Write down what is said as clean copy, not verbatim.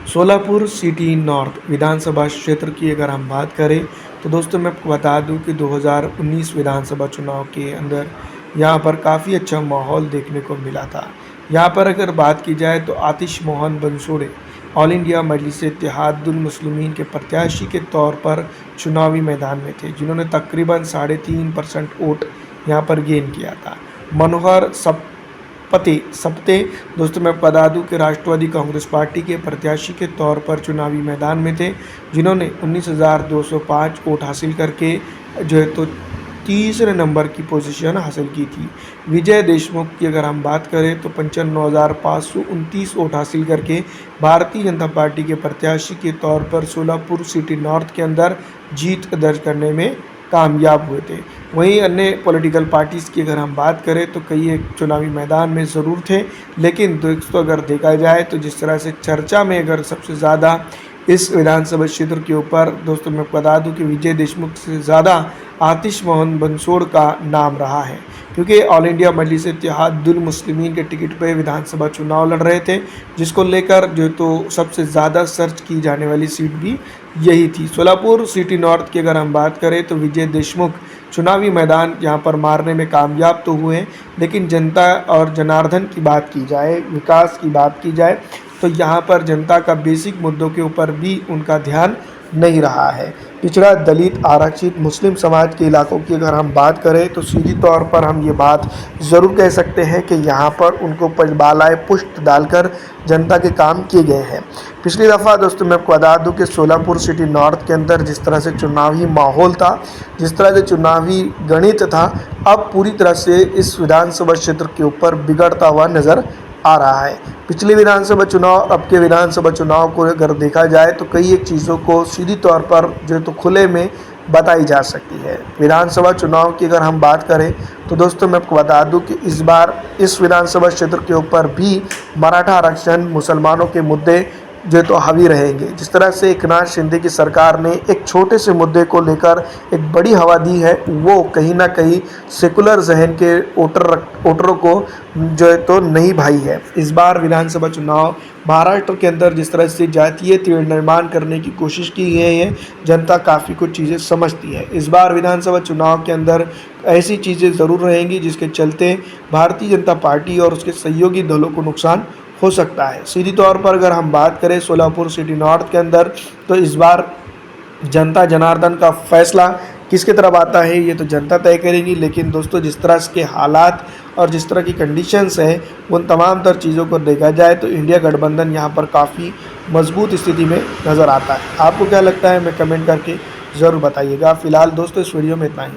Solapur city north विधानसभा क्षेत्र की अगर हम बात करें तो दोस्तों मैं आपको बता दूं कि 2019 विधानसभा चुनाव के अंदर यहां पर काफ़ी अच्छा माहौल देखने को मिला था। यहां पर अगर बात की जाए तो आतिश मोहन बंसोड़े ऑल इंडिया मजलिस-ए-इत्तेहादुल मुस्लिमीन के प्रत्याशी के तौर पर चुनावी मैदान में थे, जिन्होंने तकरीबन 3.5% वोट यहां पर गेन किया था। मनोहर सप्ते दोस्तों मैं बता दूं कि राष्ट्रवादी कांग्रेस पार्टी के प्रत्याशी के तौर पर चुनावी मैदान में थे, जिन्होंने 19,205 वोट हासिल करके जो है तो तीसरे नंबर की पोजीशन हासिल की थी। विजय देशमुख की अगर हम बात करें तो 55,529 वोट हासिल करके भारतीय जनता पार्टी के प्रत्याशी के तौर पर सोलापुर सिटी नॉर्थ के अंदर जीत दर्ज करने में कामयाब हुए थे। वहीं अन्य पॉलिटिकल पार्टीज़ की अगर हम बात करें तो कई एक चुनावी मैदान में ज़रूर थे, लेकिन दोस्तों अगर देखा जाए तो जिस तरह से चर्चा में अगर सबसे ज़्यादा इस विधानसभा क्षेत्र के ऊपर दोस्तों मैं बता दूं कि विजय देशमुख से ज़्यादा आतिश मोहन बंसोड़ का नाम रहा है, क्योंकि ऑल इंडिया मजलिस-ए-इत्तेहादुल मुस्लिमीन के टिकट पर विधानसभा चुनाव लड़ रहे थे, जिसको लेकर जो तो सबसे ज़्यादा सर्च की जाने वाली सीट भी यही थी। सोलापुर सिटी नॉर्थ की अगर हम बात करें तो विजय देशमुख चुनावी मैदान यहाँ पर मारने में कामयाब तो हुए, लेकिन जनता और जनार्दन की बात की जाए, विकास की बात की जाए तो यहाँ पर जनता का बेसिक मुद्दों के ऊपर भी उनका ध्यान नहीं रहा है। पिछड़ा, दलित, आरक्षित, मुस्लिम समाज के इलाकों की अगर हम बात करें तो सीधी तौर पर हम ये बात ज़रूर कह सकते हैं कि यहाँ पर उनको बालाए पुष्ट डालकर जनता के काम किए गए हैं। पिछली दफ़ा दोस्तों मैं आपको बता दूं कि सोलापुर सिटी नॉर्थ के अंदर जिस तरह से चुनावी माहौल था, जिस तरह से चुनावी गणित था, अब पूरी तरह से इस विधानसभा क्षेत्र के ऊपर बिगड़ता हुआ नज़र आ रहा है। पिछले विधानसभा चुनाव अब के विधानसभा चुनाव को अगर देखा जाए तो कई एक चीज़ों को सीधी तौर पर जो तो खुले में बताई जा सकती है। विधानसभा चुनाव की अगर हम बात करें तो दोस्तों मैं आपको बता दूं कि इस बार इस विधानसभा क्षेत्र के ऊपर भी मराठा आरक्षण, मुसलमानों के मुद्दे जो तो हावी रहेंगे। जिस तरह से एकनाथ शिंदे की सरकार ने एक छोटे से मुद्दे को लेकर एक बड़ी हवा दी है, वो कहीं ना कहीं सेकुलर जहन के वोटरों को जो है तो नहीं भाई है। इस बार विधानसभा चुनाव महाराष्ट्र के अंदर जिस तरह से जातीय तीर निर्माण करने की कोशिश की गई है, जनता काफ़ी कुछ चीज़ें समझती है। इस बार विधानसभा चुनाव के अंदर ऐसी चीज़ें ज़रूर रहेंगी जिसके चलते भारतीय जनता पार्टी और उसके सहयोगी दलों को नुकसान हो सकता है। सीधी तौर पर अगर हम बात करें सोलापुर सिटी नॉर्थ के अंदर तो इस बार जनता जनार्दन का फैसला किसकी तरफ आता है ये तो जनता तय करेगी, लेकिन दोस्तों जिस तरह के हालात और जिस तरह की कंडीशंस हैं उन तमाम तर चीज़ों को देखा जाए तो इंडिया गठबंधन यहाँ पर काफ़ी मजबूत स्थिति में नज़र आता है। आपको क्या लगता है, हमें कमेंट करके ज़रूर बताइएगा। फिलहाल दोस्तों इस वीडियो में इतना ही।